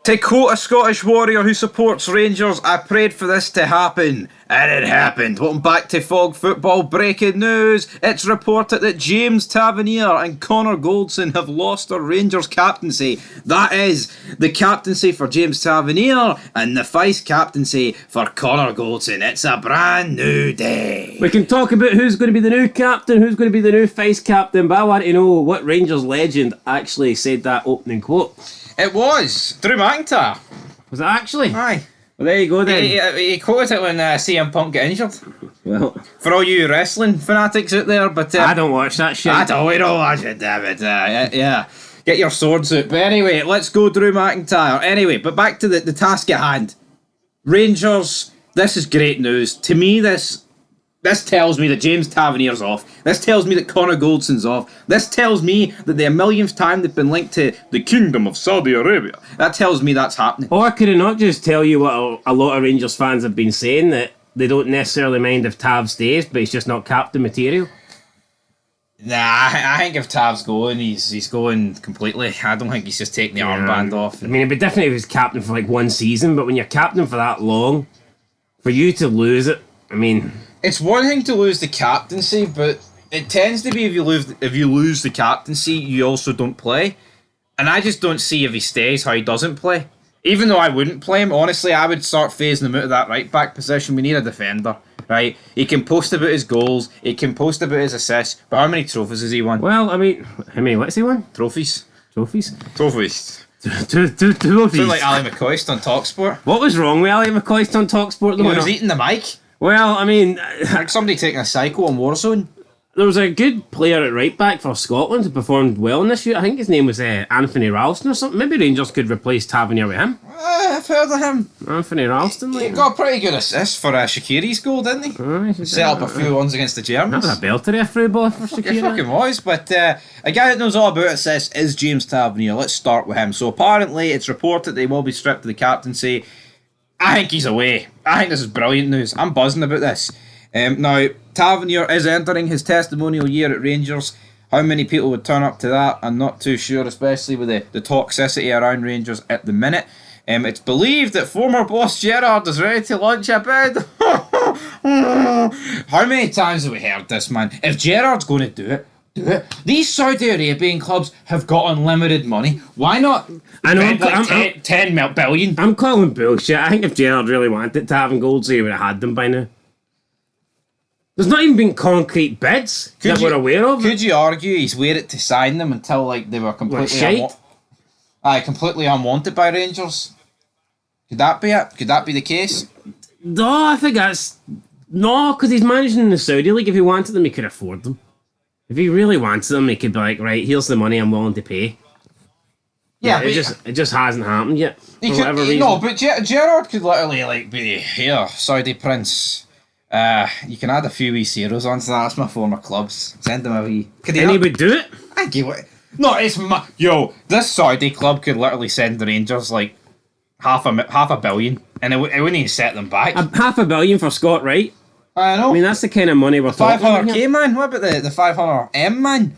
To quote a Scottish warrior who supports Rangers, I prayed for this to happen, and it happened. Welcome back to Fog Football. Breaking news. It's reported that James Tavernier and Connor Goldson have lost their Rangers captaincy. That is, the captaincy for James Tavernier and the vice captaincy for Connor Goldson. It's a brand new day. We can talk about who's going to be the new captain, who's going to be the new vice captain, but I want to know what Rangers legend actually said that opening quote. It was Drew McIntyre. Was it actually? Aye. Well, there you go then. He quoted it when CM Punk got injured. Well, for all you wrestling fanatics out there, but I don't watch that shit. We don't watch it, damn it. Yeah. Get your swords out. But anyway, let's go Drew McIntyre. Anyway, but back to the task at hand. Rangers, this is great news. To me, this tells me that James Tavernier's off. This tells me that Connor Goldson's off. This tells me that the millionth time they've been linked to the Kingdom of Saudi Arabia. That tells me that's happening. Or could it not just tell you what a lot of Rangers fans have been saying, that they don't necessarily mind if Tav stays, but he's just not captain material? Nah, I think if Tav's going, he's going completely. I don't think he's just taking the armband off. I mean, it'd be different if he was captain for like one season, but when you're captain for that long, for you to lose it, I mean... It's one thing to lose the captaincy, but it tends to be if you lose the captaincy, you also don't play. And I just don't see if he stays how he doesn't play. Even though I wouldn't play him, honestly, I would start phasing him out of that right back position. We need a defender, right? He can post about his goals, he can post about his assists, but how many trophies has he won? Well, I mean, how many what's he won? Trophies. Two Sound like Ali McCoist on TalkSport. What was wrong with Ali McCoist on TalkSport? He was eating the mic. Well, I mean... like somebody taking a cycle on Warzone. There was a good player at right back for Scotland who performed well in this year. I think his name was Anthony Ralston or something. Maybe Rangers could replace Tavernier with him. I've heard of him. Anthony Ralston. He got a pretty good assist for Shaqiri's goal, didn't he? Set up a few ones against the Germans. That was a belter of through ball for Shaqiri. It fucking was. But a guy that knows all about it says is James Tavernier. Let's start with him. So apparently it's reported they will be stripped of the captaincy. I think he's away. I think this is brilliant news. I'm buzzing about this. Now, Tavernier is entering his testimonial year at Rangers. How many people would turn up to that? I'm not too sure, especially with the toxicity around Rangers at the minute. It's believed that former boss Gerrard is ready to launch a bid. How many times have we heard this, man? If Gerrard's going to do it, do it. These Saudi Arabian clubs have got unlimited money. Why not? I know. 10 billion. I'm calling bullshit. I think if Gerrard really wanted to have Goldsy, he would have had them by now. There's not even been concrete bids that we're aware of. Could you argue he's waited to sign them until they were completely completely unwanted by Rangers? Could that be it? Could that be the case? No, I think that's... No, because he's managing in the Saudi League. If he wanted them, he could afford them. If he really wanted them, he could be like, right, here's the money I'm willing to pay. Yeah, but it just hasn't happened yet. For whatever reason. No, but Gerrard could literally be here, Saudi Prince. You can add a few wee zeros onto that. That's my former clubs. Send him a wee. And he would do it? I give it. No, it's this Saudi club could literally send the Rangers like half a billion, and it wouldn't even set them back. $500 million for Scott Wright. I know. I mean, that's the kind of money we're talking about. 500k man. What about the 500m man?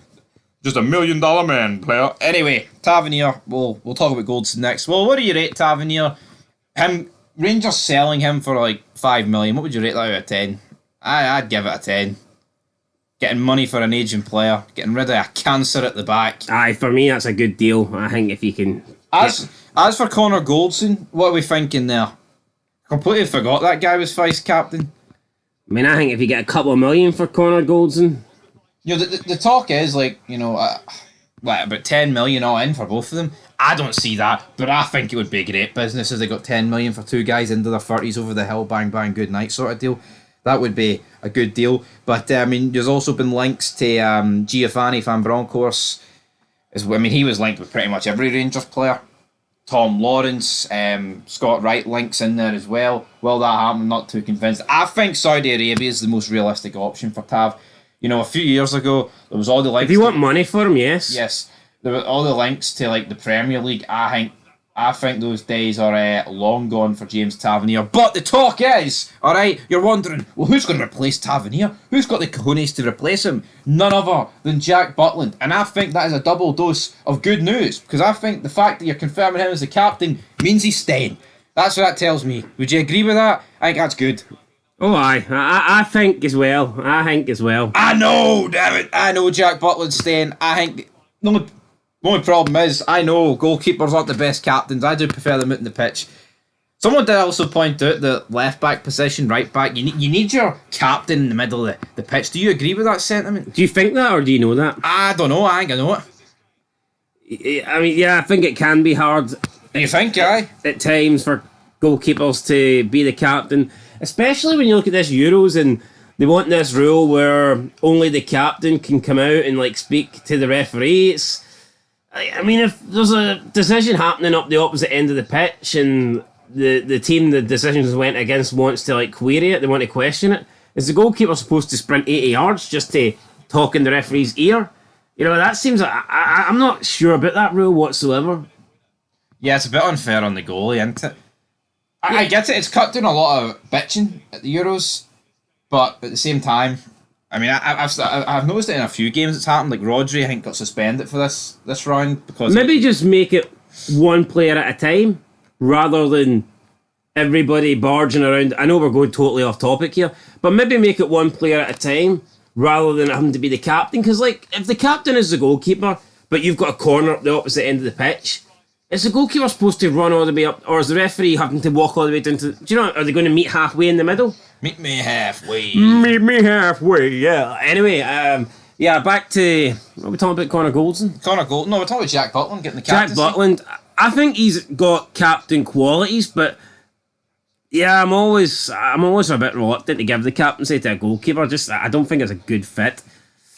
Just $1 million man player. Anyway, Tavernier. We'll talk about Goldson next. Well, what do you rate Tavernier? Rangers selling him for like 5 million. What would you rate that out of 10? I'd give it a 10. Getting money for an aging player, getting rid of a cancer at the back. Aye, for me that's a good deal. I think if you can. As for Connor Goldson, what are we thinking there? Completely forgot that guy was vice captain. I mean, I think if you get a couple of million for Connor Goldson. The talk is like, about 10 million all in for both of them. I don't see that, but I think it would be great business if they got 10 million for two guys into their 30s over the hill, bang, bang, good night sort of deal. That would be a good deal. But, there's also been links to Giovanni Van Bronckhorst. He was linked with pretty much every Rangers player. Tom Lawrence, Scott Wright links in there as well. Will that happen? I'm not too convinced. I think Saudi Arabia is the most realistic option for Tav. A few years ago, there was all the links. If you want money for him, yes. Yes. There were all the links to like the Premier League. I I think those days are long gone for James Tavernier. But the talk is, alright, you're wondering, well, who's going to replace Tavernier? Who's got the cojones to replace him? None other than Jack Butland. And I think that is a double dose of good news, because I think the fact that you're confirming him as the captain means he's staying. That's what that tells me. Would you agree with that? I think that's good. Oh, I think as well. I know, damn it. I know Jack Butland's staying. I think the only problem is, I know goalkeepers aren't the best captains. I do prefer them out in the pitch. Someone did also point out the left back position, right back. You need your captain in the middle of the pitch. Do you agree with that sentiment? Do you think that, or do you know that? I don't know. I think I know it. I mean, yeah, I think it can be hard. You think, aye? At times for goalkeepers to be the captain, especially when you look at this Euros and they want this rule where only the captain can come out and like speak to the referee. I mean, if there's a decision happening up the opposite end of the pitch and the team the decisions went against wants to like query it, they want to question it, is the goalkeeper supposed to sprint 80 yards just to talk in the referee's ear? You know, that seems like I'm not sure about that rule whatsoever. Yeah, it's a bit unfair on the goalie, isn't it? I get it. It's cut down a lot of bitching at the Euros, but at the same time, I mean, I've noticed it in a few games it's happened. Like Rodri, I think, got suspended for this round because maybe just make it one player at a time rather than everybody barging around. I know we're going totally off topic here, but maybe make it one player at a time rather than having to be the captain. Because like, if the captain is the goalkeeper, but you've got a corner up the opposite end of the pitch, is the goalkeeper supposed to run all the way up, or is the referee having to walk all the way down to? Do you know? Are they going to meet halfway in the middle? Meet me halfway. Meet me halfway. Yeah. Anyway, yeah. Back to what are we talking about? Connor Goldson. No, we're talking about Jack Butland getting the captaincy. Jack Butland. I think he's got captain qualities, but yeah, I'm always a bit reluctant to give the captaincy to a goalkeeper. Just I don't think it's a good fit.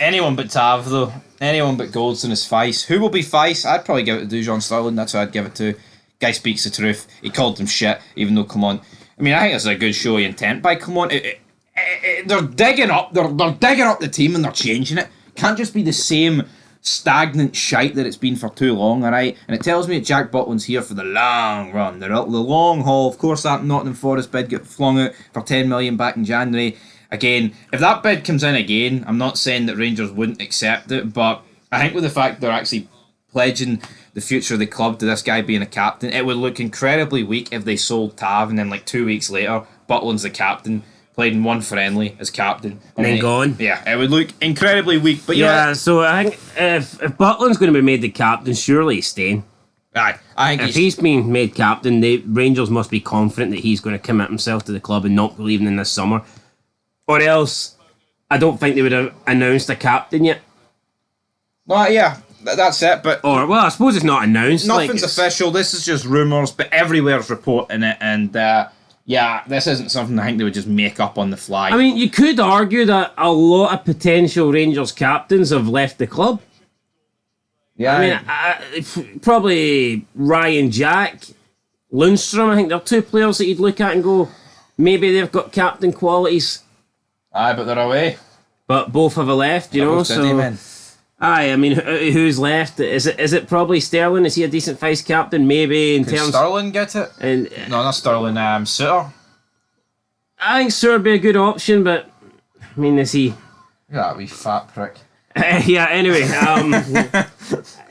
Anyone but Tav, though. Anyone but Goldson is Fice. Who will be Fice? I'd probably give it to Dujon Sterling. That's who I'd give it to. Guy speaks the truth. He called them shit, even though, come on. I mean, I think it's a good showy intent by, come on. They're digging up. They're digging up the team and they're changing it. Can't just be the same stagnant shite that it's been for too long, alright? And it tells me that Jack Butland's here for the long run, the long haul. Of course, that Nottingham Forest bid got flung out for 10 million back in January. Again, if that bid comes in again, I'm not saying that Rangers wouldn't accept it, but I think with the fact they're actually pledging the future of the club to this guy being a captain, it would look incredibly weak if they sold Tav and then like 2 weeks later, Butland's the captain, played in one friendly as captain. And then gone. Yeah, it would look incredibly weak. But yeah, so I think if Butland's going to be made the captain, surely he's staying. Aye, I think if he's being made captain, the Rangers must be confident that he's going to commit himself to the club and not be leaving in this summer. Or else, I don't think they would have announced a captain yet. No, yeah, that's it. But well, I suppose it's not announced. Nothing's official. This is just rumours, but everywhere's reporting it. And yeah, this isn't something I think they would just make up on the fly. I mean, you could argue that a lot of potential Rangers captains have left the club. Yeah, I mean, probably Ryan Jack, Lundstrom. I think they're two players that you'd look at and go, maybe they've got captain qualities. Aye, but they're away. But both have left, you know. So, aye, I mean, who's left? Is it probably Sterling? Is he a decent vice captain? Maybe in terms. Sterling get it? No, not Sterling. Suter. I think Suter would be a good option, but I mean, is he? Yeah, wee fat prick. Yeah. Anyway,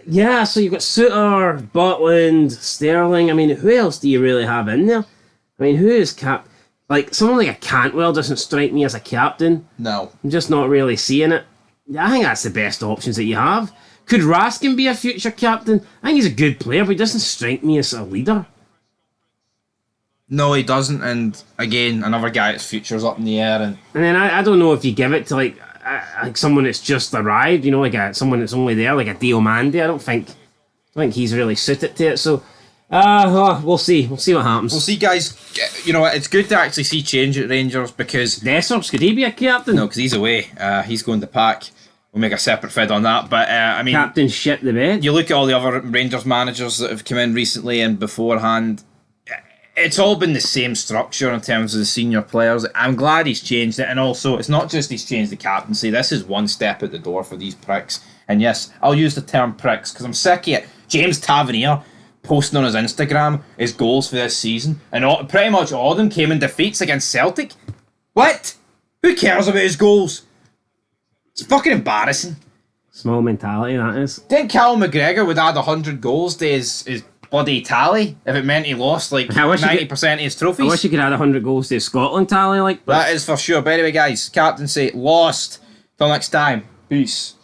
yeah. So you've got Suter, Butland, Sterling. I mean, who else do you really have in there? I mean, who is like someone like a Cantwell doesn't strike me as a captain. No, I'm just not really seeing it. I think that's the best options that you have. Could Raskin be a future captain? I think he's a good player, but he doesn't strike me as a leader. No, he doesn't. And again, another guy that's future's up in the air. And then I don't know if you give it to like someone that's just arrived, you know, like someone that's only there, like a Diomande. I don't think he's really suited to it. So. We'll see. We'll see what happens. We'll see, guys. You know, it's good to actually see change at Rangers because Dessers, could he be a captain? No, because he's away. He's going to pack. We'll make a separate vid on that. But I mean, captain shit the bed. You look at all the other Rangers managers that have come in recently and beforehand. It's all been the same structure in terms of the senior players. I'm glad he's changed it, and also it's not just he's changed the captaincy. This is one step at the door for these pricks. And yes, I'll use the term pricks because I'm sick of it. James Tavernier posting on his Instagram his goals for this season, and pretty much all of them came in defeats against Celtic. What? Who cares about his goals? It's fucking embarrassing. Small mentality, that is. Think Callum McGregor would add 100 goals to his bloody tally if it meant he lost like 90% of his trophies? I wish you could add 100 goals to his Scotland tally. Like that is for sure. By the way, guys, captaincy lost. Till next time. Peace.